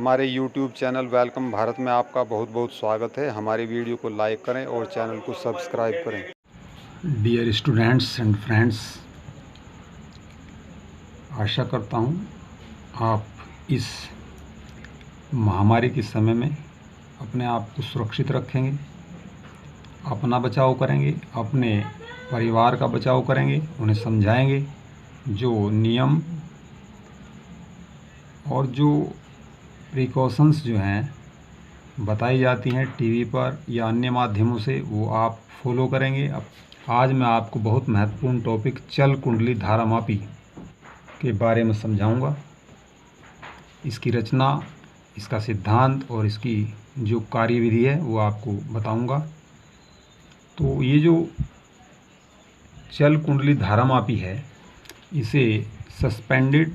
हमारे YouTube channel welcome Bharat में आपका बहुत बहुत स्वागत है। हमारी वीडियो को लाइक करें और चैनल को सब्सक्राइब करें। डियर स्टूडेंट्स एंड फ्रेंड्स, आशा करता हूँ आप इस महामारी के समय में अपने आप को सुरक्षित रखेंगे, अपना बचाव करेंगे, अपने परिवार का बचाव करेंगे, उन्हें समझाएंगे। जो नियम और जो प्रिकॉशंस जो हैं बताई जाती हैं टीवी पर या अन्य माध्यमों से, वो आप फॉलो करेंगे। अब आज मैं आपको बहुत महत्वपूर्ण टॉपिक चल कुंडली धारामापी के बारे में समझाऊंगा। इसकी रचना, इसका सिद्धांत और इसकी जो कार्यविधि है वो आपको बताऊंगा। तो ये जो चल कुंडली धारामापी है, इसे सस्पेंडेड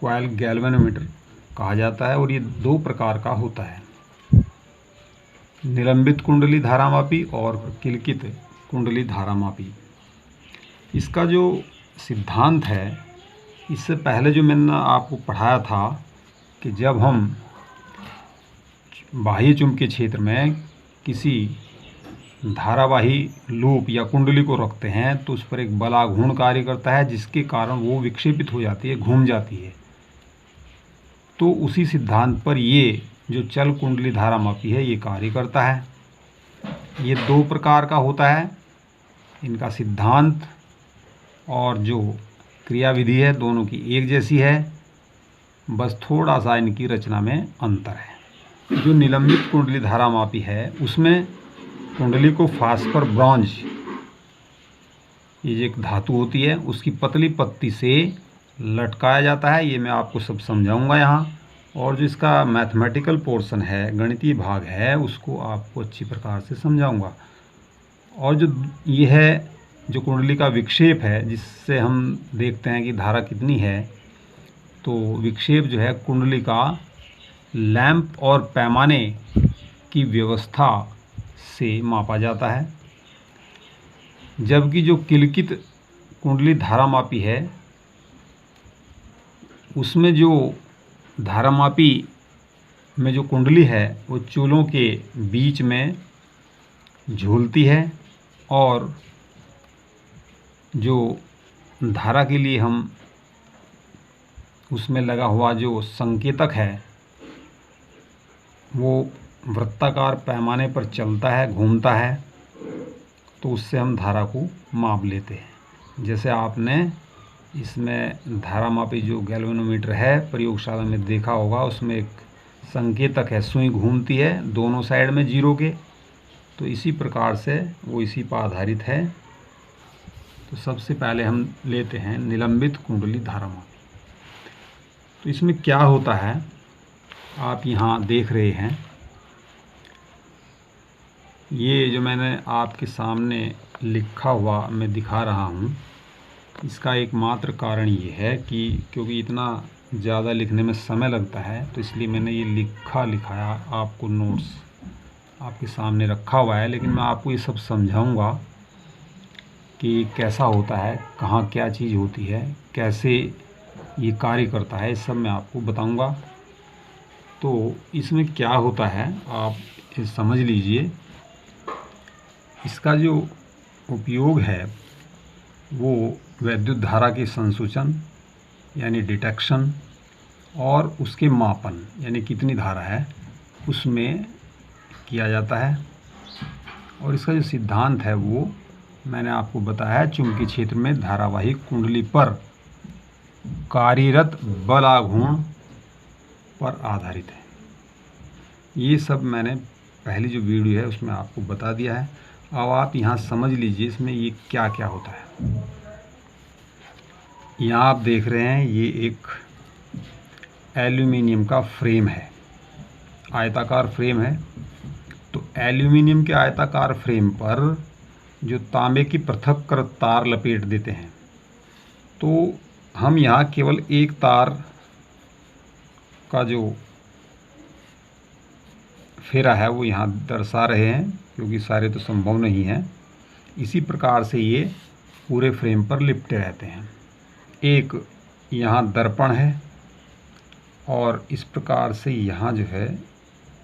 कॉइल गैल्वेनोमीटर कहा जाता है और ये दो प्रकार का होता है, निलंबित कुंडली धारामापी और किलकित कुंडली धारामापी। इसका जो सिद्धांत है, इससे पहले जो मैंने आपको पढ़ाया था कि जब हम बाह्य चुंबकीय क्षेत्र में किसी धारावाही लूप या कुंडली को रखते हैं तो उस पर एक बल आघूर्ण कार्य करता है, जिसके कारण वो विक्षेपित हो जाती है, घूम जाती है। तो उसी सिद्धांत पर ये जो चल कुंडली धारामापी है ये कार्य करता है। ये दो प्रकार का होता है। इनका सिद्धांत और जो क्रियाविधि है दोनों की एक जैसी है, बस थोड़ा सा इनकी रचना में अंतर है। जो निलंबित कुंडली धारामापी है उसमें कुंडली को फास्फर ब्रॉन्ज, ये जो एक धातु होती है, उसकी पतली पत्ती से लटकाया जाता है। ये मैं आपको सब समझाऊंगा यहाँ। और जो इसका मैथमेटिकल पोर्शन है, गणितीय भाग है, उसको आपको अच्छी प्रकार से समझाऊंगा। और जो ये है जो कुंडली का विक्षेप है, जिससे हम देखते हैं कि धारा कितनी है, तो विक्षेप जो है कुंडली का लैंप और पैमाने की व्यवस्था से मापा जाता है। जबकि जो किलकित कुंडली धारामापी है, उसमें जो धारामापी में जो कुंडली है वो चूलों के बीच में झूलती है और जो धारा के लिए हम उसमें लगा हुआ जो संकेतक है वो वृत्ताकार पैमाने पर चलता है, घूमता है, तो उससे हम धारा को माप लेते हैं। जैसे आपने इसमें धारामापी जो गैल्वेनोमीटर है प्रयोगशाला में देखा होगा, उसमें एक संकेतक है, सुई घूमती है दोनों साइड में जीरो के। तो इसी प्रकार से वो इसी पर आधारित है। तो सबसे पहले हम लेते हैं निलंबित कुंडली धारामापी। तो इसमें क्या होता है, आप यहाँ देख रहे हैं, ये जो मैंने आपके सामने लिखा हुआ मैं दिखा रहा हूँ, इसका एकमात्र कारण ये है कि क्योंकि इतना ज़्यादा लिखने में समय लगता है, तो इसलिए मैंने ये लिखाया आपको, नोट्स आपके सामने रखा हुआ है। लेकिन मैं आपको ये सब समझाऊंगा कि कैसा होता है, कहाँ क्या चीज़ होती है, कैसे ये कार्य करता है, सब मैं आपको बताऊंगा। तो इसमें क्या होता है आप समझ लीजिए। इसका जो उपयोग है वो वैद्युत धारा के संसूचन यानी डिटेक्शन और उसके मापन यानी कितनी धारा है उसमें किया जाता है। और इसका जो सिद्धांत है वो मैंने आपको बताया है, चुंबकीय क्षेत्र में धारावाही कुंडली पर कार्यरत बल आघूर्ण पर आधारित है। ये सब मैंने पहली जो वीडियो है उसमें आपको बता दिया है। अब आप यहाँ समझ लीजिए इसमें ये क्या क्या होता है। यहाँ आप देख रहे हैं ये एक एल्यूमिनियम का फ्रेम है, आयताकार फ्रेम है। तो एल्यूमिनियम के आयताकार फ्रेम पर जो तांबे की पृथक्कृत तार लपेट देते हैं, तो हम यहाँ केवल एक तार का जो फेरा है वो यहाँ दर्शा रहे हैं, क्योंकि सारे तो संभव नहीं है। इसी प्रकार से ये पूरे फ्रेम पर लिपटे रहते हैं। एक यहाँ दर्पण है और इस प्रकार से यहाँ जो है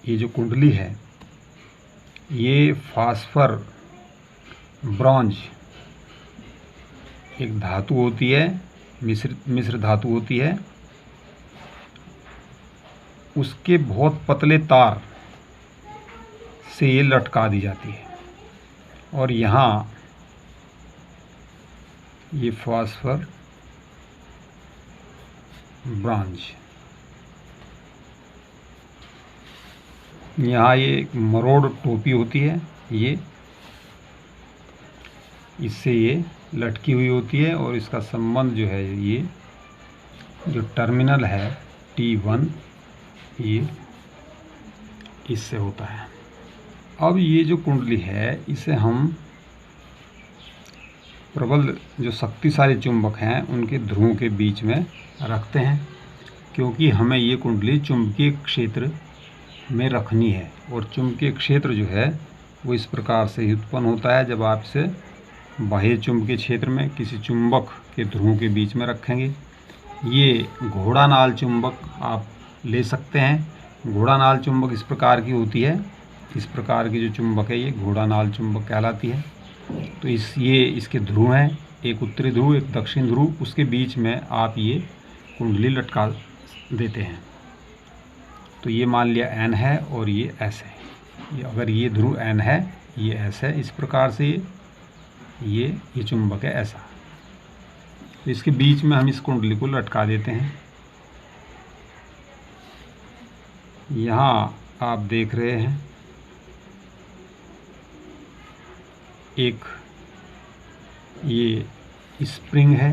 ये जो कुंडली है ये फास्फर ब्रॉन्ज एक धातु होती है, मिश्र धातु होती है, उसके बहुत पतले तार से ये लटका दी जाती है। और यहाँ ये फास्फर ब्रॉन्ज, यहाँ ये मरोड़ टोपी होती है, ये इससे ये लटकी हुई होती है और इसका संबंध जो है ये जो टर्मिनल है T1 ये इससे होता है। अब ये जो कुंडली है इसे हम प्रबल जो शक्तिशाली चुंबक हैं उनके ध्रुवों के बीच में रखते हैं, क्योंकि हमें ये कुंडली चुंबकीय क्षेत्र में रखनी है। और चुंबकीय क्षेत्र जो है वो इस प्रकार से ही उत्पन्न होता है जब आप इसे बाह्य चुंबकीय क्षेत्र में किसी चुंबक के ध्रुवों के बीच में रखेंगे। ये घोड़ा नाल चुंबक आप ले सकते हैं। घोड़ा नाल चुंबक इस प्रकार की होती है, इस प्रकार की जो चुंबक है ये घोड़ा नाल चुंबक कहलाती है। तो ये इसके ध्रुव हैं, एक उत्तरी ध्रुव एक दक्षिण ध्रुव, उसके बीच में आप ये कुंडली लटका देते हैं। तो ये मान लिया N है और ये S है। ये अगर ये ध्रुव N है ये S है, इस प्रकार से ये चुंबक है ऐसा। तो इसके बीच में हम इस कुंडली को लटका देते हैं। यहाँ आप देख रहे हैं एक ये स्प्रिंग है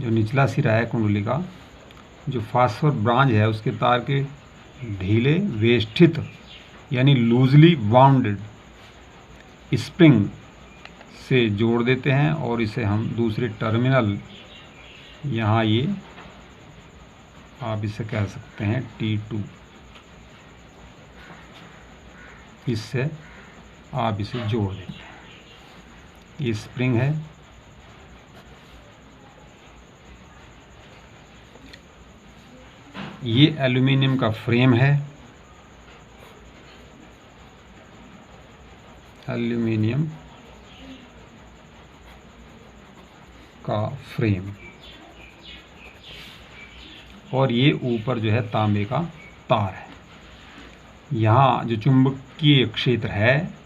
जो निचला सिरा है कुंडली का, जो फास्फर ब्रॉन्ज है उसके तार के ढीले वेष्टित यानी लूजली बाउंडेड स्प्रिंग से जोड़ देते हैं और इसे हम दूसरे टर्मिनल, यहाँ ये आप इसे कह सकते हैं T2, इससे आप इसे जोड़ देते हैं। ये स्प्रिंग है, ये एल्यूमिनियम का फ्रेम है, एल्यूमिनियम का फ्रेम, और ये ऊपर जो है तांबे का तार है। यहाँ जो चुंबकीय क्षेत्र है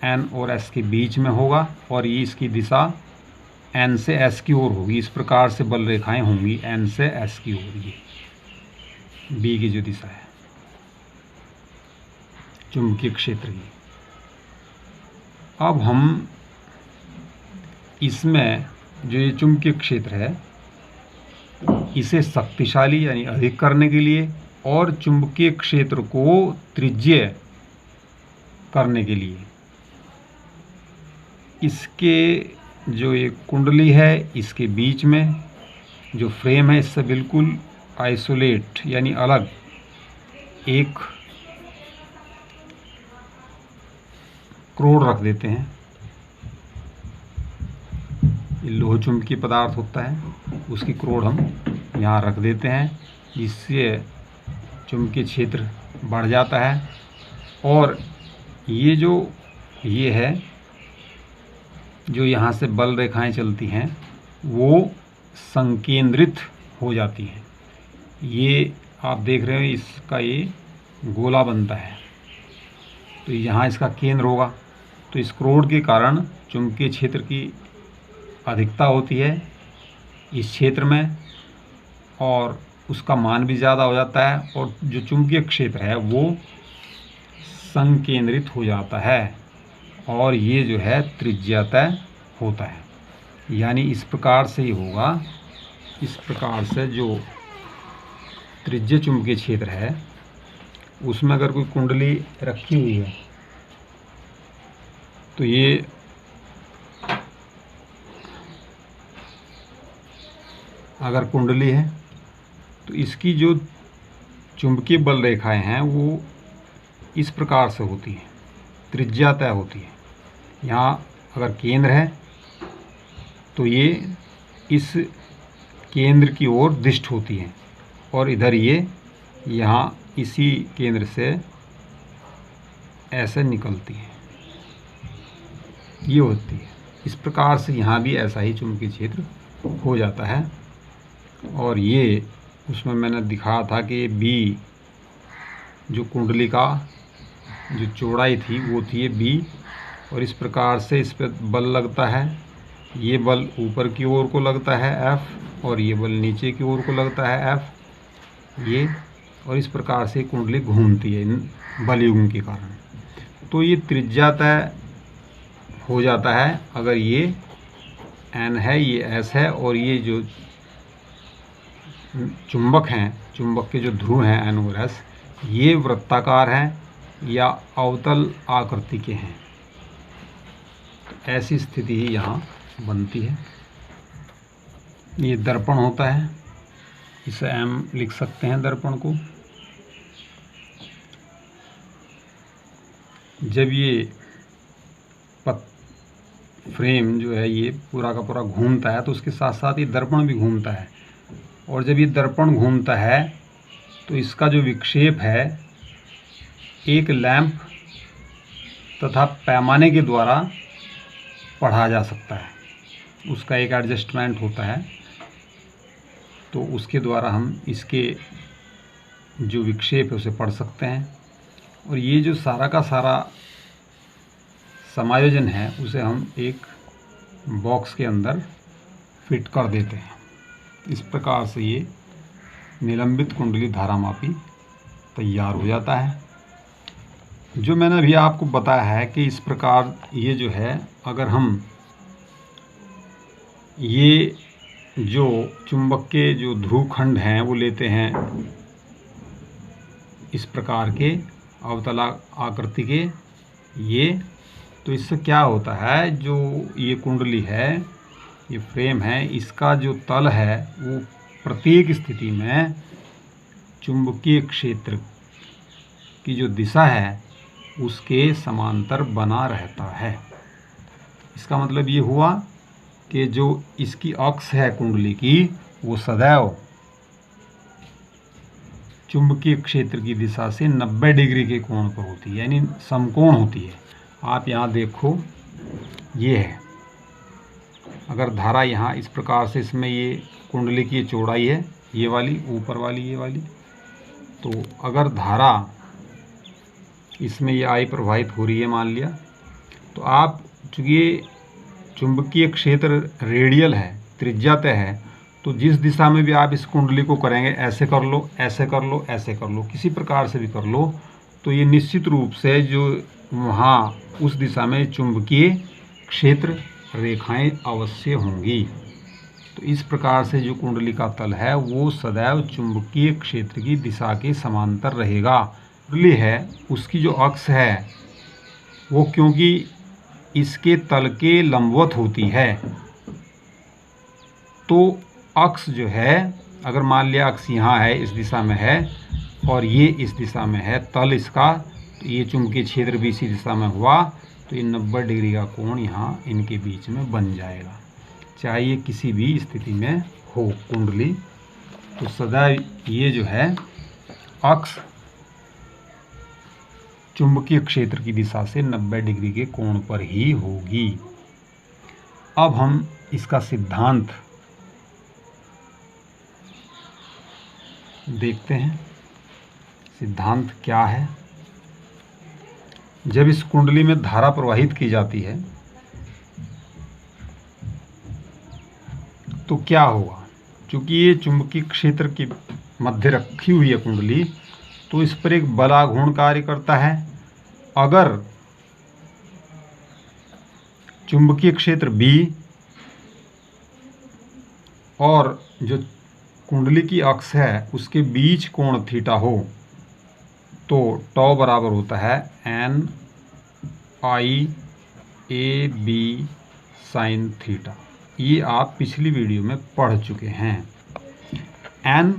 N और S के बीच में होगा और ये इसकी दिशा N से S की ओर होगी। इस प्रकार से बल रेखाएं होंगी N से S की ओर, ये B की जो दिशा है चुंबकीय क्षेत्र की। अब हम इसमें जो ये चुंबकीय क्षेत्र है इसे शक्तिशाली यानी अधिक करने के लिए और चुंबकीय क्षेत्र को त्रिज्यीय करने के लिए इसके जो एक कुंडली है इसके बीच में जो फ्रेम है इससे बिल्कुल आइसोलेट यानी अलग एक क्रोड रख देते हैं। ये लोह चुंबकीय पदार्थ होता है, उसकी क्रोड हम यहाँ रख देते हैं, जिससे चुंबकीय क्षेत्र बढ़ जाता है। और ये जो ये है जो यहाँ से बल रेखाएं चलती हैं वो संकेंद्रित हो जाती हैं। ये आप देख रहे हो इसका ये गोला बनता है, तो यहाँ इसका केंद्र होगा। तो इस क्रोड के कारण चुंबकीय क्षेत्र की अधिकता होती है इस क्षेत्र में और उसका मान भी ज़्यादा हो जाता है और जो चुंबकीय क्षेत्र है वो संकेंद्रित हो जाता है और ये जो है त्रिज्यतः होता है। यानी इस प्रकार से ही होगा, इस प्रकार से जो त्रिज्य चुंबकीय क्षेत्र है उसमें अगर कोई कुंडली रखी हुई है तो ये अगर कुंडली है तो इसकी जो चुंबकीय बल रेखाएं हैं वो इस प्रकार से होती हैं, त्रिज्यतः होती है। यहाँ अगर केंद्र है तो ये इस केंद्र की ओर दिष्ट होती है और इधर ये यहाँ इसी केंद्र से ऐसे निकलती है, ये होती है। इस प्रकार से यहाँ भी ऐसा ही चुंबकीय क्षेत्र हो जाता है। और ये उसमें मैंने दिखाया था कि बी जो कुंडली का जो चौड़ाई थी वो थी ये बी, और इस प्रकार से इस पर बल लगता है। ये बल ऊपर की ओर को लगता है एफ, और ये बल नीचे की ओर को लगता है एफ, ये। और इस प्रकार से कुंडली घूमती है बलयुग्म के कारण। तो ये त्रिज्या तय हो जाता है अगर ये एन है, ये एस है, और ये जो चुंबक हैं, चुंबक के जो ध्रुव हैं एन और एस, ये वृत्ताकार हैं या अवतल आकृति के हैं। तो ऐसी स्थिति ही यहाँ बनती है। ये दर्पण होता है, इसे एम लिख सकते हैं दर्पण को। जब ये फ्रेम जो है ये पूरा का पूरा घूमता है तो उसके साथ साथ ये दर्पण भी घूमता है। और जब ये दर्पण घूमता है तो इसका जो विक्षेप है एक लैंप तथा पैमाने के द्वारा पढ़ा जा सकता है। उसका एक एडजस्टमेंट होता है, तो उसके द्वारा हम इसके जो विक्षेप है उसे पढ़ सकते हैं। और ये जो सारा का सारा समायोजन है उसे हम एक बॉक्स के अंदर फिट कर देते हैं। इस प्रकार से ये निलंबित कुंडली धारामापी तैयार हो जाता है। जो मैंने अभी आपको बताया है कि इस प्रकार ये जो है, अगर हम ये जो चुंबक के जो ध्रुव खंड हैं वो लेते हैं इस प्रकार के अवतल आकृति के, ये तो इससे क्या होता है, जो ये कुंडली है, ये फ्रेम है, इसका जो तल है वो प्रत्येक स्थिति में चुंबकीय क्षेत्र की जो दिशा है उसके समांतर बना रहता है। इसका मतलब ये हुआ कि जो इसकी अक्ष है कुंडली की वो सदैव चुंबकीय क्षेत्र की दिशा से 90 डिग्री के कोण पर होती है, यानी समकोण होती है। आप यहाँ देखो, ये है, अगर धारा यहाँ इस प्रकार से, इसमें ये कुंडली की चौड़ाई है ये वाली, ऊपर वाली ये वाली, तो अगर धारा इसमें ये आई प्रवाहित हो रही है मान लिया, तो आप चूँकि ये चुंबकीय क्षेत्र रेडियल है, त्रिज्या तय है, तो जिस दिशा में भी आप इस कुंडली को करेंगे, ऐसे कर लो, ऐसे कर लो, ऐसे कर लो, किसी प्रकार से भी कर लो, तो ये निश्चित रूप से जो वहाँ उस दिशा में चुंबकीय क्षेत्र रेखाएं अवश्य होंगी। तो इस प्रकार से जो कुंडली का तल है वो सदैव चुंबकीय क्षेत्र की दिशा के समांतर रहेगा। कुंडली है उसकी जो अक्ष है वो क्योंकि इसके तल के लंबवत होती है, तो अक्ष जो है, अगर मान लिया अक्ष यहाँ है, इस दिशा में है, और ये इस दिशा में है, तल इसका, तो ये चुंबकीय क्षेत्र भी इसी दिशा में हुआ, तो ये 90 डिग्री का कोण यहाँ इनके बीच में बन जाएगा, चाहे ये किसी भी स्थिति में हो कुंडली। तो सदैव ये जो है अक्ष चुंबकीय क्षेत्र की दिशा से 90 डिग्री के कोण पर ही होगी। अब हम इसका सिद्धांत देखते हैं। सिद्धांत क्या है? जब इस कुंडली में धारा प्रवाहित की जाती है तो क्या होगा, क्योंकि ये चुंबकीय क्षेत्र के मध्य रखी हुई है कुंडली, तो इस पर एक बलाघूर्ण कार्य करता है। अगर चुंबकीय क्षेत्र B और जो कुंडली की अक्ष है उसके बीच कोण थीटा हो, तो टॉ बराबर होता है NIAB साइन थीटा। ये आप पिछली वीडियो में पढ़ चुके हैं। N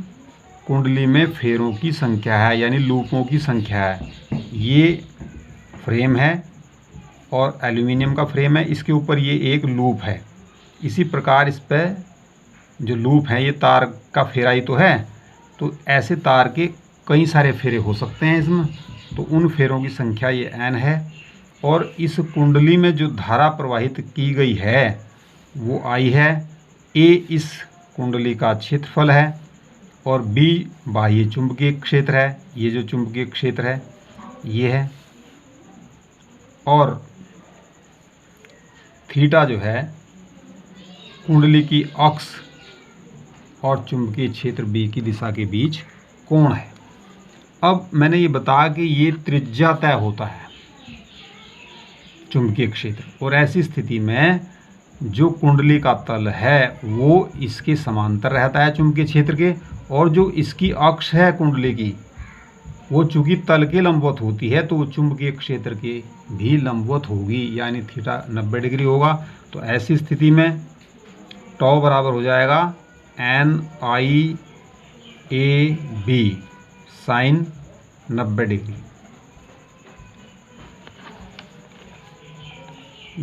कुंडली में फेरों की संख्या है, यानी लूपों की संख्या है। ये फ्रेम है और एल्यूमिनियम का फ्रेम है, इसके ऊपर ये एक लूप है। इसी प्रकार इस पर जो लूप है, ये तार का फेरा ही तो है, तो ऐसे तार के कई सारे फेरे हो सकते हैं इसमें, तो उन फेरों की संख्या ये n है। और इस कुंडली में जो धारा प्रवाहित की गई है वो I है। A इस कुंडली का क्षेत्रफल है और B बाह्य चुंबकीय क्षेत्र है। ये जो चुंबकीय क्षेत्र है ये है, और थीटा जो है कुंडली की अक्ष और चुंबकीय क्षेत्र B की दिशा के बीच कोण है। अब मैंने ये बताया कि ये त्रिज्या तय होता है चुंबकीय क्षेत्र, और ऐसी स्थिति में जो कुंडली का तल है वो इसके समांतर रहता है चुंबकीय क्षेत्र के, और जो इसकी अक्ष है कुंडली की वो चूंकि तल के लंबवत होती है तो वो चुंबकीय क्षेत्र के भी लंबवत होगी, यानी थीटा 90 डिग्री होगा। तो ऐसी स्थिति में टॉ बराबर हो जाएगा NIAB साइन 90 डिग्री,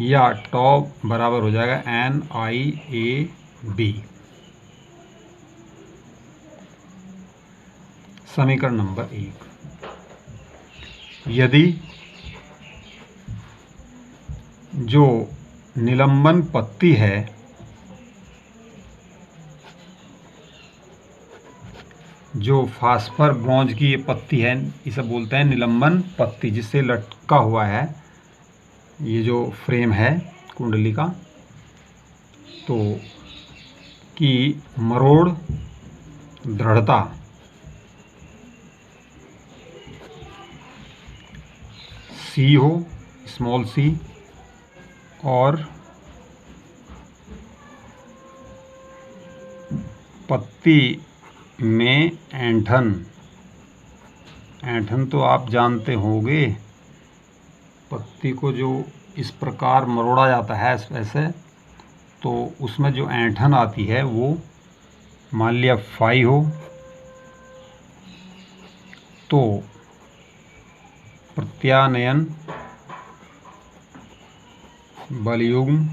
या टॉ बराबर हो जाएगा NIAB। समीकरण नंबर 1, यदि जो निलंबन पत्ती है जो फास्फर ब्रॉन्ज की ये पत्ती है, इसे बोलते हैं निलंबन पत्ती, जिससे लटका हुआ है ये जो फ्रेम है कुंडली का, तो की मरोड़ दृढ़ता C हो, स्मॉल c, और पत्ती में ऐंठन तो आप जानते होंगे, पत्ती को जो इस प्रकार मरोड़ा जाता है ऐसे, तो उसमें जो ऐंठन आती है वो मान लिया फाई हो, तो प्रत्यानयन बलयुग्म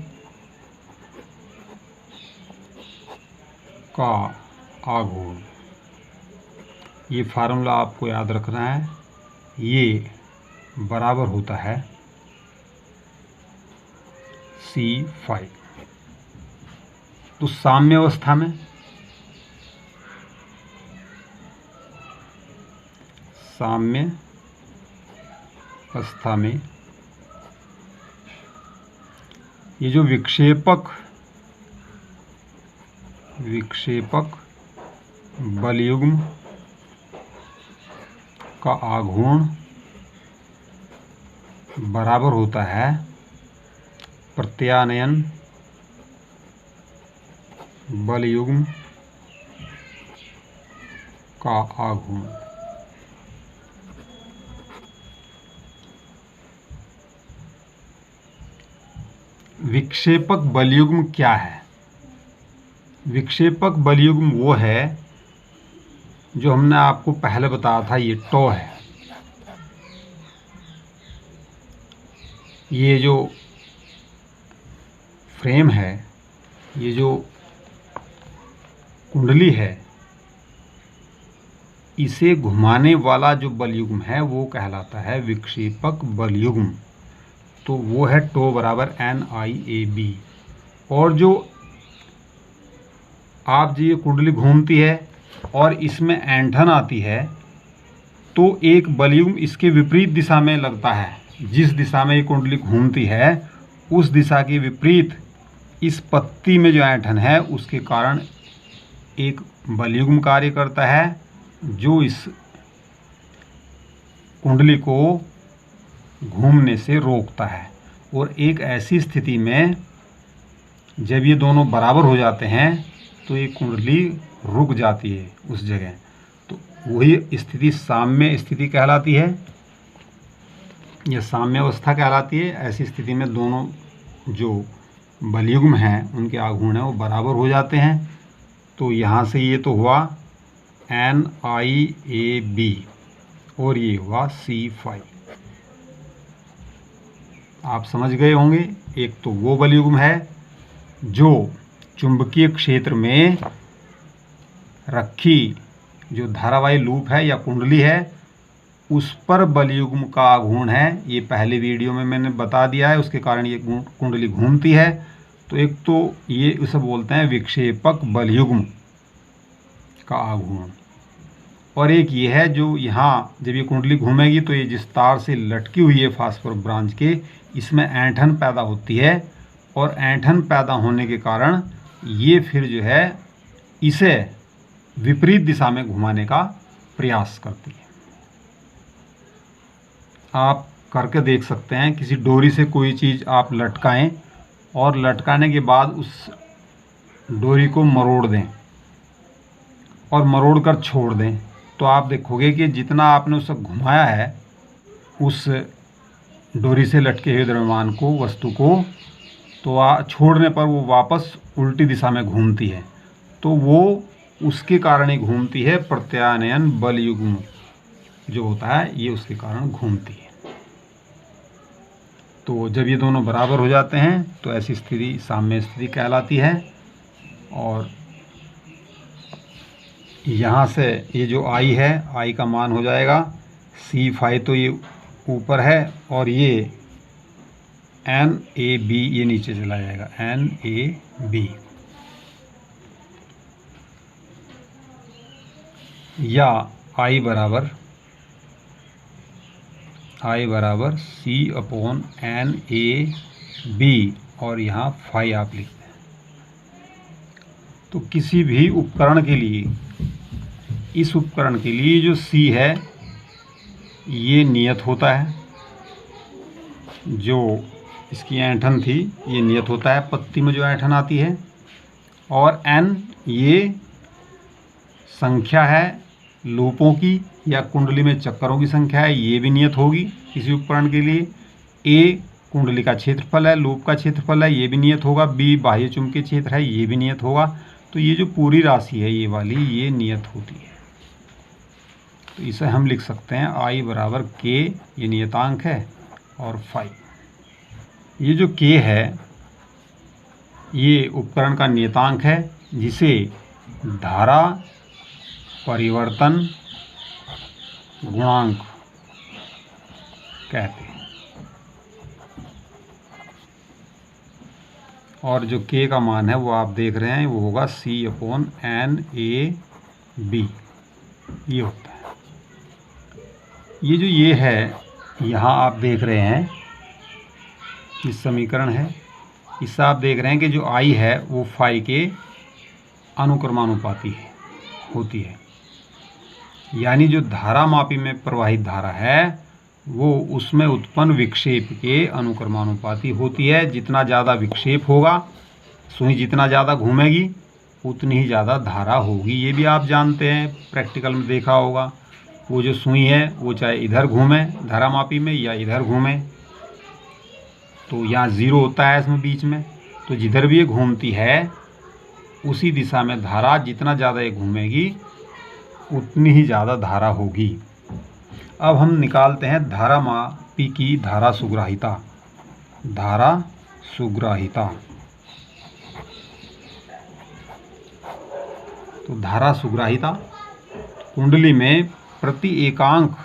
का आघूर्ण, ये फार्मूला आपको याद रखना है, ये बराबर होता है C5। तो साम्य अवस्था में ये जो विक्षेपक बलयुग्म का आघूर्ण बराबर होता है प्रत्यानयन बलयुग्म का आघूर्ण। विक्षेपक बलयुग्म क्या है? विक्षेपक बलयुग्म वो है जो हमने आपको पहले बताया था, ये टॉ है। ये जो फ्रेम है, ये जो कुंडली है, इसे घुमाने वाला जो बलयुग्म है वो कहलाता है विक्षेपक बलयुग्म। तो वो है टॉ बराबर NIAB। और जो आप जी ये कुंडली घूमती है और इसमें ऐंठन आती है, तो एक बलयुग्म इसके विपरीत दिशा में लगता है। जिस दिशा में ये कुंडली घूमती है उस दिशा के विपरीत इस पत्ती में जो ऐंठन है उसके कारण एक बलयुग्म कार्य करता है जो इस कुंडली को घूमने से रोकता है। और एक ऐसी स्थिति में जब ये दोनों बराबर हो जाते हैं तो ये कुंडली रुक जाती है उस जगह। तो वही स्थिति साम्य स्थिति कहलाती है, यह साम्य अवस्था कहलाती है। ऐसी स्थिति में दोनों जो बलयुग्म हैं उनके आघूर्ण हैं वो बराबर हो जाते हैं। तो यहाँ से ये तो हुआ NIAB और ये हुआ C5। आप समझ गए होंगे। एक तो वो बलयुग्म है जो चुंबकीय क्षेत्र में रखी जो धारावाही लूप है या कुंडली है उस पर बलयुग्म का आघूर्ण है। ये पहले वीडियो में मैंने बता दिया है, उसके कारण ये कुंडली घूमती है। तो एक तो ये उसे बोलते हैं विक्षेपक बलयुग्म का आघूर्ण, और एक ये है जो यहाँ जब ये कुंडली घूमेगी तो ये जिस तार से लटकी हुई है फास्फोरस ब्रांच के, इसमें ऐंठन पैदा होती है, और ऐंठन पैदा होने के कारण ये फिर जो है इसे विपरीत दिशा में घुमाने का प्रयास करती है। आप करके देख सकते हैं, किसी डोरी से कोई चीज़ आप लटकाएं और लटकाने के बाद उस डोरी को मरोड़ दें और मरोड़ कर छोड़ दें, तो आप देखोगे कि जितना आपने उसे घुमाया है उस डोरी से लटके हुए द्रव्यमान को, वस्तु को, तो छोड़ने पर वो वापस उल्टी दिशा में घूमती है। तो वो उसके कारण ही घूमती है, प्रत्यानयन बलयुग्म जो होता है ये उसके कारण घूमती है। तो जब ये दोनों बराबर हो जाते हैं तो ऐसी स्थिति साम्य स्थिति कहलाती है। और यहाँ से ये जो आई है, आई का मान हो जाएगा C5, तो ये ऊपर है, और ये NAB ये नीचे चला जाएगा, NAB, या I बराबर C/NAB, और यहाँ फाई आप लिखते हैं। तो किसी भी उपकरण के लिए, इस उपकरण के लिए जो C है ये नियत होता है, जो इसकी ऐंठन थी ये नियत होता है, पत्ती में जो ऐंठन आती है, और N ये संख्या है लूपों की या कुंडली में चक्करों की संख्या है, ये भी नियत होगी किसी उपकरण के लिए। A कुंडली का क्षेत्रफल है, लूप का क्षेत्रफल है, ये भी नियत होगा। B बाह्य चुंबकीय क्षेत्र है, ये भी नियत होगा। तो ये जो पूरी राशि है ये वाली, ये नियत होती है। तो इसे हम लिख सकते हैं I बराबर K, ये नियतांक है, और फाई। ये जो K है ये उपकरण का नियतांक है, जिसे धारा परिवर्तन गुणांक कहते हैं। और जो K का मान है वो आप देख रहे हैं, वो होगा C/NAB, ये होता है। ये जो ये है यहाँ आप देख रहे हैं, इस समीकरण है, इससे आप देख रहे हैं कि जो I है वो फाई के अनुक्रमानुपाती होती है। यानी जो धारा मापी में प्रवाहित धारा है वो उसमें उत्पन्न विक्षेप के अनुक्रमानुपाती होती है। जितना ज़्यादा विक्षेप होगा, सुई जितना ज़्यादा घूमेगी उतनी ही ज़्यादा धारा होगी। ये भी आप जानते हैं, प्रैक्टिकल में देखा होगा। वो जो सुई है वो चाहे इधर घूमे धारा मापी में या इधर घूमे, तो यहाँ ज़ीरो होता है इसमें बीच में, तो जिधर भी ये घूमती है उसी दिशा में धारा, जितना ज़्यादा ये घूमेगी उतनी ही ज़्यादा धारा होगी। अब हम निकालते हैं धारा मापी की धारा सुग्राहिता। धारा सुग्राहिता, तो धारा सुग्राहिता कुंडली में प्रति एकांक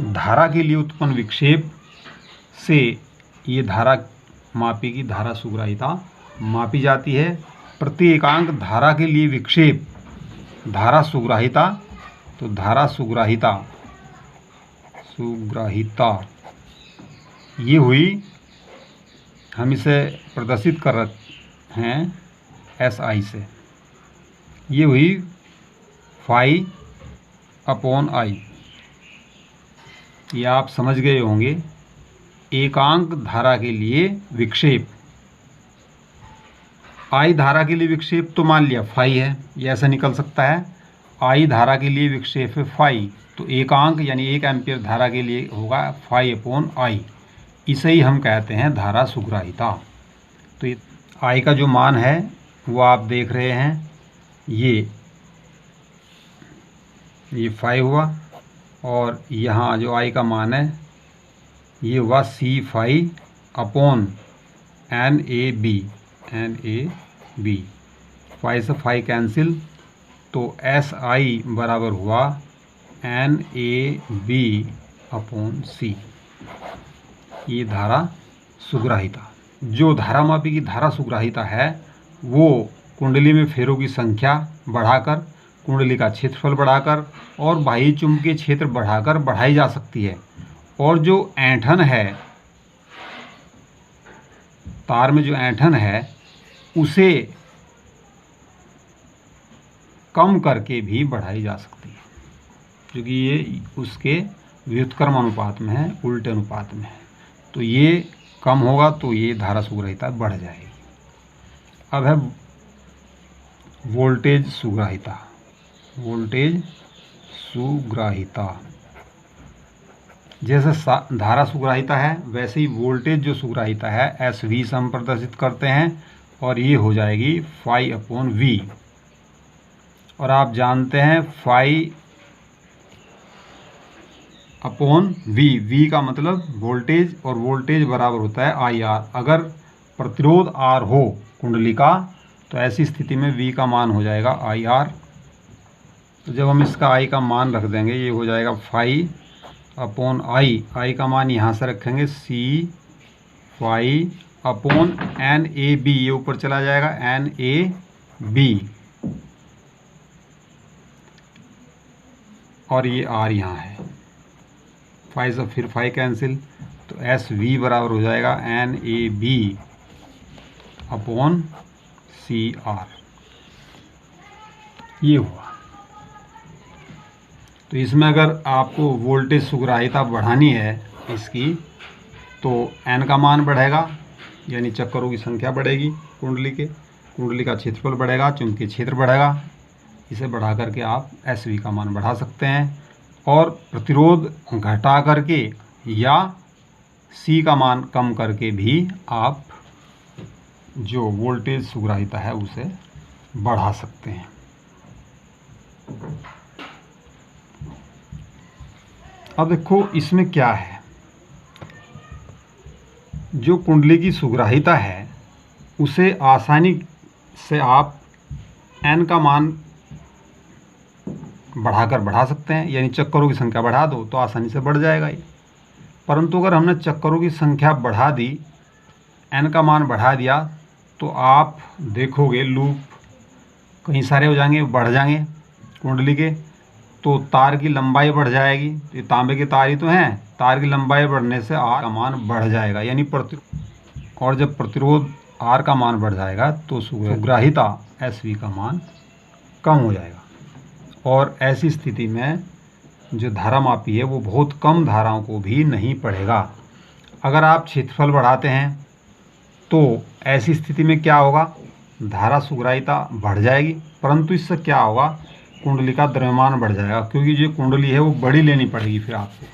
धारा के लिए उत्पन्न विक्षेप से ये धारा मापी की धारा सुग्राहिता मापी जाती है। प्रति एकांक धारा के लिए विक्षेप धारा सुग्राहिता, तो धारा सुग्राहिता ये हुई, हम इसे प्रदर्शित कर रहे हैं SI से, ये हुई φ/I। ये आप समझ गए होंगे। एकांक धारा के लिए विक्षेप, I धारा के लिए विक्षेप तो मान लिया फाई है, ये ऐसा निकल सकता है। I धारा के लिए विक्षेप है फाई, तो एकांक यानी 1 एम्पीयर धारा के लिए होगा φ/I। इसे ही हम कहते हैं धारा सुग्राहिता। तो I का जो मान है वो आप देख रहे हैं, ये 5 हुआ, और यहाँ जो I का मान है ये हुआ C5/NAB। 5 से 5 कैंसिल, तो तो SI बराबर हुआ NAB/C। ये धारा सुग्राहिता। जो धारामापी की धारा सुग्राहिता है वो कुंडली में फेरों की संख्या बढ़ाकर, कुंडली का क्षेत्रफल बढ़ाकर और बाह्य चुंबकीय क्षेत्र बढ़ाकर बढ़ाई जा सकती है। और जो ऐंठन है, तार में जो ऐंठन है, उसे कम करके भी बढ़ाई जा सकती है, क्योंकि ये उसके व्युत्क्रम अनुपात में है, उल्टे अनुपात में है। तो ये कम होगा तो ये धारा सुग्राहिता बढ़ जाएगी। अब है वोल्टेज सुग्राहिता। वोल्टेज सुग्राहिता, जैसे धारा सुग्राहिता है वैसे ही वोल्टेज जो सुग्राहिता है SV से हम प्रदर्शित करते हैं और ये हो जाएगी φ/V। और आप जानते हैं φ/V, V का मतलब वोल्टेज, और वोल्टेज बराबर होता है IR। अगर प्रतिरोध R हो कुंडली का तो ऐसी स्थिति में V का मान हो जाएगा IR। तो जब हम इसका I का मान रख देंगे, ये हो जाएगा φ/I। I का मान यहाँ से रखेंगे C φ/NAB, ये ऊपर चला जाएगा NAB, और ये R यहाँ है, फाई से फिर फाई कैंसिल, तो SV बराबर हो जाएगा NAB/CR। ये हुआ। तो इसमें अगर आपको वोल्टेज सुग्राहिता बढ़ानी है इसकी, तो N का मान बढ़ेगा, यानी चक्करों की संख्या बढ़ेगी कुंडली का क्षेत्रफल बढ़ेगा, चुंबकीय क्षेत्र बढ़ेगा। इसे बढ़ा करके आप SV का मान बढ़ा सकते हैं, और प्रतिरोध घटा करके या C का मान कम करके भी आप जो वोल्टेज सुग्राहिता है उसे बढ़ा सकते हैं। अब देखो इसमें क्या है, जो कुंडली की सुग्राहिता है उसे आसानी से आप N का मान बढ़ाकर बढ़ा सकते हैं, यानी चक्करों की संख्या बढ़ा दो तो आसानी से बढ़ जाएगा ये। परंतु अगर हमने चक्करों की संख्या बढ़ा दी, N का मान बढ़ा दिया, तो आप देखोगे लूप कई सारे हो जाएंगे, बढ़ जाएंगे कुंडली के, तो तार की लंबाई बढ़ जाएगी। ये तांबे के तार ही तो हैं, तार की लंबाई बढ़ने से R का मान बढ़ जाएगा, यानी और जब प्रतिरोध R का मान बढ़ जाएगा तो सुग्राहिता SV का मान कम हो जाएगा। और ऐसी स्थिति में जो धारामापी है वो बहुत कम धाराओं को भी नहीं पढ़ेगा। अगर आप क्षेत्रफल बढ़ाते हैं तो ऐसी स्थिति में क्या होगा, धारा सुग्राहिता बढ़ जाएगी, परंतु इससे क्या होगा, कुंडली का द्रव्यमान बढ़ जाएगा, क्योंकि जो कुंडली है वो बड़ी लेनी पड़ेगी फिर आपको।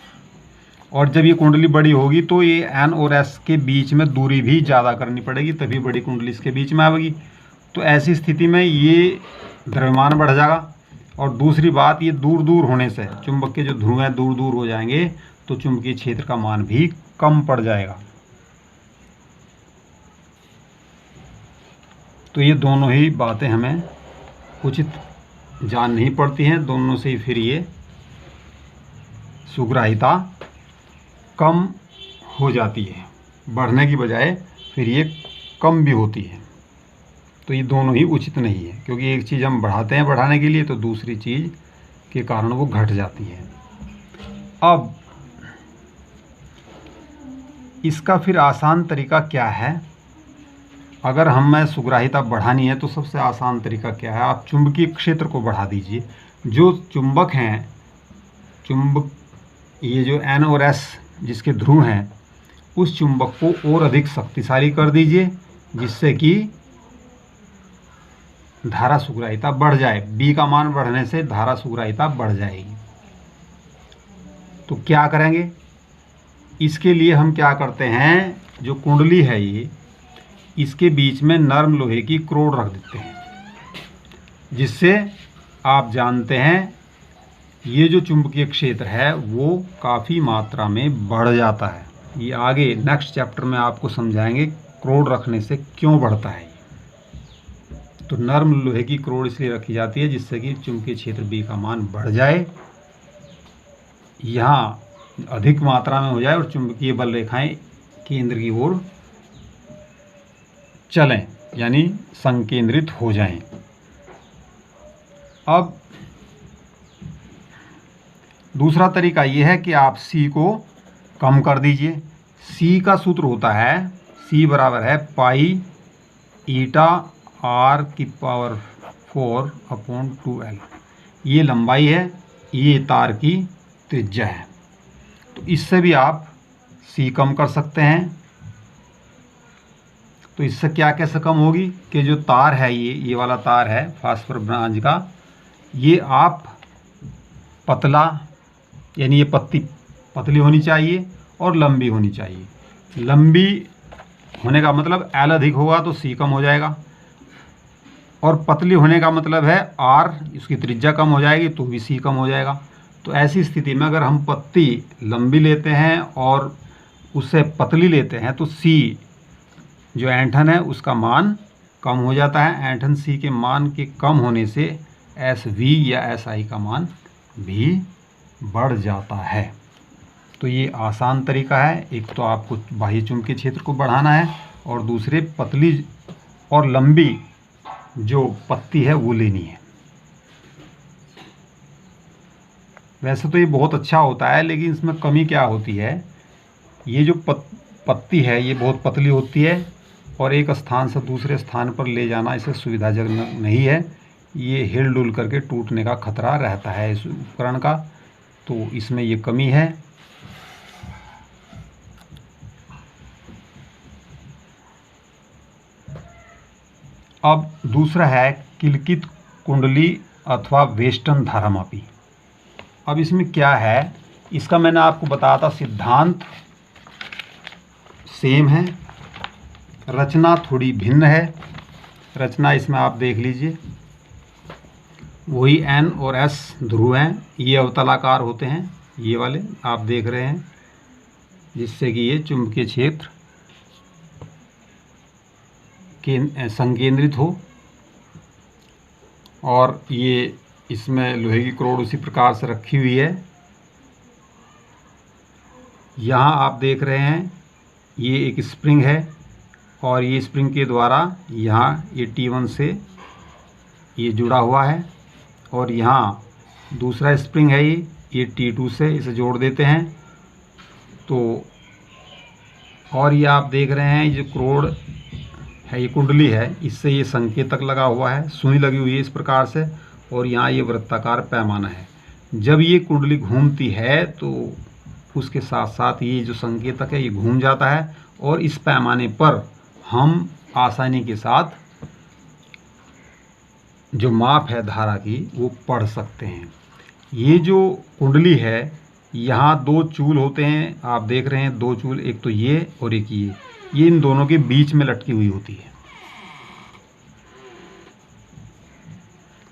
और जब ये कुंडली बड़ी होगी तो ये N और S के बीच में दूरी भी ज़्यादा करनी पड़ेगी, तभी बड़ी कुंडली इसके बीच में आएगी। तो ऐसी स्थिति में ये द्रव्यमान बढ़ जाएगा। और दूसरी बात, ये दूर दूर होने से चुंबक के जो ध्रुव हैं दूर दूर हो जाएंगे, तो चुंबकीय क्षेत्र का मान भी कम पड़ जाएगा। तो ये दोनों ही बातें हमें उचित जाननी पड़ती हैं, दोनों से ही फिर ये सुग्राहिता कम हो जाती है, बढ़ने की बजाय फिर ये कम भी होती है। तो ये दोनों ही उचित नहीं है, क्योंकि एक चीज़ हम बढ़ाते हैं बढ़ाने के लिए, तो दूसरी चीज़ के कारण वो घट जाती है। अब इसका फिर आसान तरीका क्या है, अगर हमें सुग्राहिता बढ़ानी है तो सबसे आसान तरीका क्या है, आप चुंबकीय क्षेत्र को बढ़ा दीजिए। जो चुंबक हैं, ये जो N और S जिसके ध्रुव हैं, उस चुंबक को और अधिक शक्तिशाली कर दीजिए, जिससे कि धारा सुग्राहिता बढ़ जाए। B का मान बढ़ने से धारा सुग्राहिता बढ़ जाएगी। तो क्या करेंगे, इसके लिए हम क्या करते हैं, जो कुंडली है ये, इसके बीच में नरम लोहे की क्रोड रख देते हैं, जिससे आप जानते हैं ये जो चुंबकीय क्षेत्र है वो काफ़ी मात्रा में बढ़ जाता है। ये आगे नेक्स्ट चैप्टर में आपको समझाएंगे क्रोड रखने से क्यों बढ़ता है। तो नर्म लोहे की क्रोड इसलिए रखी जाती है जिससे कि चुंबकीय क्षेत्र B का मान बढ़ जाए, यहाँ अधिक मात्रा में हो जाए और चुंबकीय बल रेखाएं केंद्र की ओर चलें, यानी संकेंद्रित हो जाएं। अब दूसरा तरीका ये है कि आप C को कम कर दीजिए। C का सूत्र होता है, C बराबर है पाई ईटा r⁴/2l। ये लंबाई है, ये तार की त्रिज्या है। तो इससे भी आप C कम कर सकते हैं। तो इससे क्या कैसे कम होगी कि जो तार है, ये वाला तार है फास्फोरस ब्रांच का, ये आप पतला, यानी ये पत्ती पतली होनी चाहिए और लंबी होनी चाहिए। लंबी होने का मतलब L अधिक होगा तो C कम हो जाएगा, और पतली होने का मतलब है R, इसकी त्रिज्या कम हो जाएगी तो भी C कम हो जाएगा। तो ऐसी स्थिति में अगर हम पत्ती लंबी लेते हैं और उससे पतली लेते हैं तो C जो ऐंठन है उसका मान कम हो जाता है। ऐंठन C के मान के कम होने से SV या SI का मान भी बढ़ जाता है। तो ये आसान तरीका है। एक तो आपको बाह्य चुंबकीय क्षेत्र को बढ़ाना है और दूसरे पतली और लंबी जो पत्ती है वो लेनी है। वैसे तो ये बहुत अच्छा होता है, लेकिन इसमें कमी क्या होती है, ये जो पत्ती है ये बहुत पतली होती है और एक स्थान से दूसरे स्थान पर ले जाना इसे सुविधाजनक नहीं है। ये हिल डुल करके टूटने का खतरा रहता है इस उपकरण का, तो इसमें ये कमी है। अब दूसरा है किलकित कुंडली अथवा वेस्टर्न धारामापी। अब इसमें क्या है, इसका मैंने आपको बताया था सिद्धांत सेम है, रचना थोड़ी भिन्न है। रचना इसमें आप देख लीजिए, वही N और S ध्रुव हैं, ये अवतलाकार होते हैं, ये वाले आप देख रहे हैं, जिससे कि ये चुंबकीय क्षेत्र संकेंद्रित हो। और ये इसमें लोहे की क्रोड उसी प्रकार से रखी हुई है। यहाँ आप देख रहे हैं ये एक स्प्रिंग है और ये स्प्रिंग के द्वारा यहाँ ये T1 से ये जुड़ा हुआ है और यहाँ दूसरा स्प्रिंग है ये T2 से इसे जोड़ देते हैं। तो और ये आप देख रहे हैं ये जो क्रोड है, ये कुंडली है, इससे ये संकेतक लगा हुआ है, सुई लगी हुई है इस प्रकार से, और यहाँ ये वृत्ताकार पैमाना है। जब ये कुंडली घूमती है तो उसके साथ साथ ये जो संकेतक है ये घूम जाता है और इस पैमाने पर हम आसानी के साथ जो माप है धारा की वो पढ़ सकते हैं। ये जो कुंडली है यहाँ दो चूल होते हैं, आप देख रहे हैं दो चूल, एक तो ये और एक ये इन दोनों के बीच में लटकी हुई होती है।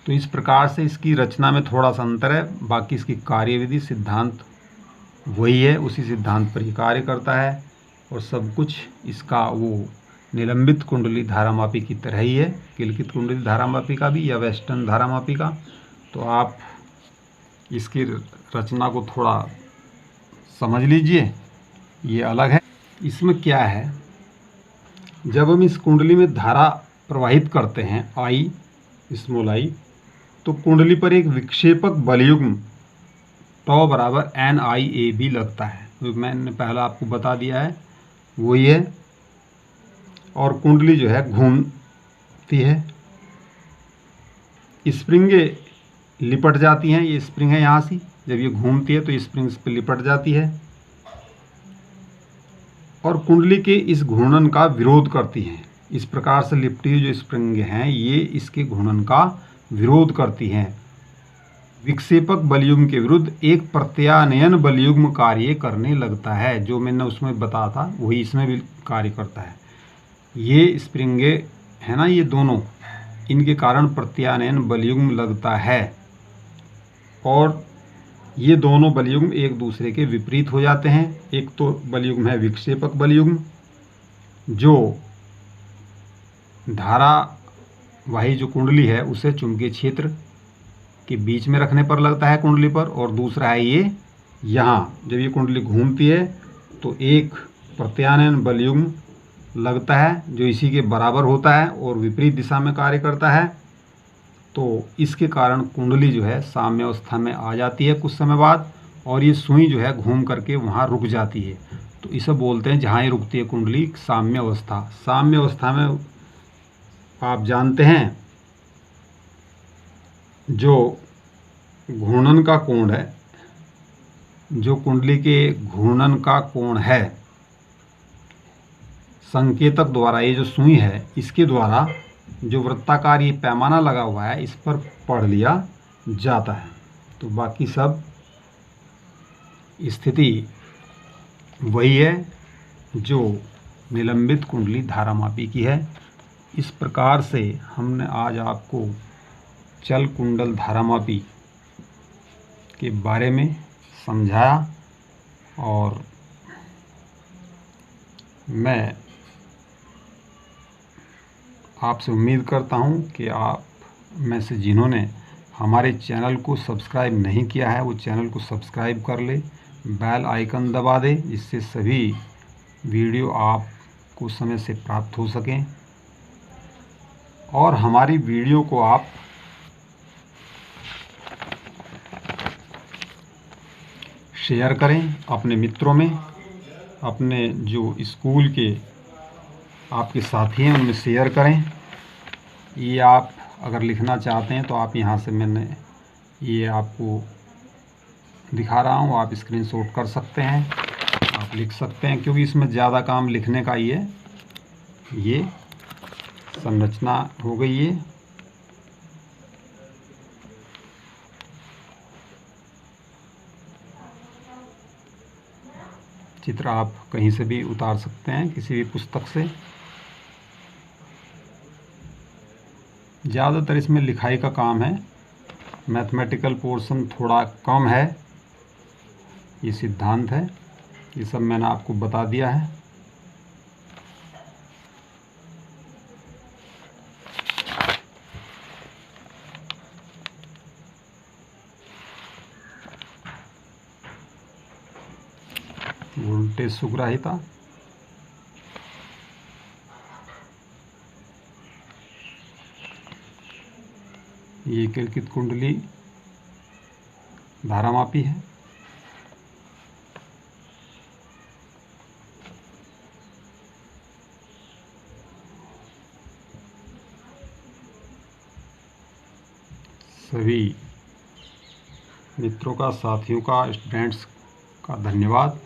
तो इस प्रकार से इसकी रचना में थोड़ा सा अंतर है, बाकी इसकी कार्यविधि सिद्धांत वही है, उसी सिद्धांत पर ही कार्य करता है और सब कुछ इसका वो निलंबित कुंडली धारामापी की तरह ही है, किलकित कुंडली धारामापी का भी या वेस्टर्न धारामापी का। तो आप इसकी रचना को थोड़ा समझ लीजिए, ये अलग है। इसमें क्या है, जब हम इस कुंडली में धारा प्रवाहित करते हैं I स्मॉल I, तो कुंडली पर एक विक्षेपक बलयुग्म टॉ बराबर NIAB लगता है, जो मैंने पहला आपको बता दिया है वही है। और कुंडली जो है घूमती है, स्प्रिंगे लिपट जाती हैं, ये स्प्रिंग है यहाँ से, जब ये घूमती है तो स्प्रिंग्स पे लिपट जाती है और कुंडली के इस घूर्णन का विरोध करती हैं। इस प्रकार से लिपटी हुई जो स्प्रिंग हैं ये इसके घूर्णन का विरोध करती हैं। विक्षेपक बलयुग्म के विरुद्ध एक प्रत्यानयन बलयुग्म कार्य करने लगता है, जो मैंने उसमें बताया था वही इसमें भी कार्य करता है। ये स्प्रिंगे है ना, ये दोनों, इनके कारण प्रत्यानयन बलयुग्म लगता है और ये दोनों बलयुग्म एक दूसरे के विपरीत हो जाते हैं। एक तो बलयुग्म है विक्षेपक बलयुग्म, जो धारा वाही जो कुंडली है उसे चुंबकीय क्षेत्र के बीच में रखने पर लगता है कुंडली पर, और दूसरा है ये यहाँ जब ये कुंडली घूमती है तो एक प्रत्यानयन बलयुग्म लगता है जो इसी के बराबर होता है और विपरीत दिशा में कार्य करता है। तो इसके कारण कुंडली जो है साम्य अवस्था में आ जाती है कुछ समय बाद, और ये सुई जो है घूम करके वहाँ रुक जाती है। तो इसे बोलते हैं जहाँ ये रुकती है कुंडली साम्य अवस्था। साम्य अवस्था में आप जानते हैं जो घूर्णन का कोण है, जो कुंडली के घूर्णन का कोण है, संकेतक द्वारा ये जो सुई है इसके द्वारा जो वृत्ताकार ये पैमाना लगा हुआ है इस पर पढ़ लिया जाता है। तो बाकी सब स्थिति वही है जो निलंबित कुंडली धारामापी की है। इस प्रकार से हमने आज आपको चल कुंडल धारामापी के बारे में समझाया, और मैं आपसे उम्मीद करता हूं कि आप में से जिन्होंने हमारे चैनल को सब्सक्राइब नहीं किया है वो चैनल को सब्सक्राइब कर ले, बेल आइकन दबा दे, जिससे सभी वीडियो आपको समय से प्राप्त हो सकें। और हमारी वीडियो को आप शेयर करें अपने मित्रों में, अपने जो स्कूल के आपके साथी हैं उनमें शेयर करें। ये आप अगर लिखना चाहते हैं तो आप यहाँ से मैंने ये आपको दिखा रहा हूँ, आप स्क्रीनशॉट कर सकते हैं, आप लिख सकते हैं, क्योंकि इसमें ज़्यादा काम लिखने का ही है। ये संरचना हो गई है। चित्र आप कहीं से भी उतार सकते हैं किसी भी पुस्तक से। ज़्यादातर इसमें लिखाई का काम है, मैथमेटिकल पोर्शन थोड़ा कम है। ये सिद्धांत है, ये सब मैंने आपको बता दिया है। वोल्टेज सुग्राहिता, ये किलकित कुंडली धारामापी है। सभी मित्रों का, साथियों का, स्टूडेंट्स का धन्यवाद।